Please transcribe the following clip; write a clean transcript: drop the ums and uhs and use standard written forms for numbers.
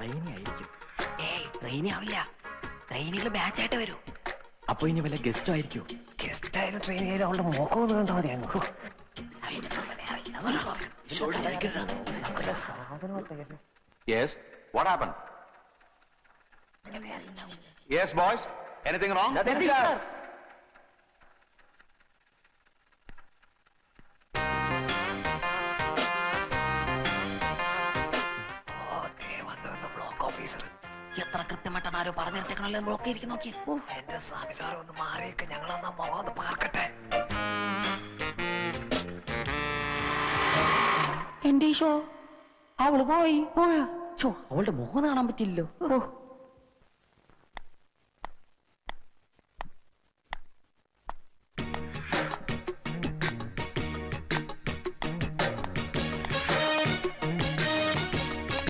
Trainee ആയിരിക്കും. Trainee ആവില്ല, ട്രെയിനിൽ ബാച്ച് ആയിട്ട് വരൂ. അപ്പൊ ഇനി വല്ല ഗസ്റ്റും ആയിരിക്കും. ഗസ്റ്റ് ആയാലും ട്രെയിൻ ആയാലും അവളുടെ മുഖം ഒന്ന് കണ്ടാൽ മതിയായിരുന്നു. Yes, what happened? Yes, boys. Anything wrong? Nothing, sir. എത്ര കൃത്യമായിട്ടാണ് ആരോ പറഞ്ഞു നിർത്തിക്കണല്ലോ ബ്ലോക്ക് ഇരിക്കും. നോക്കി എന്റെ സ്വാമി സാറ് ഒന്ന് മാറിയൊക്കെ ഞങ്ങളൊന്ന് മുഖം ഒന്ന് പാർക്കട്ടെ. എന്റെ ഷോ അവള് പോയി. അവളുടെ മുഖം കാണാൻ പറ്റില്ലല്ലോ.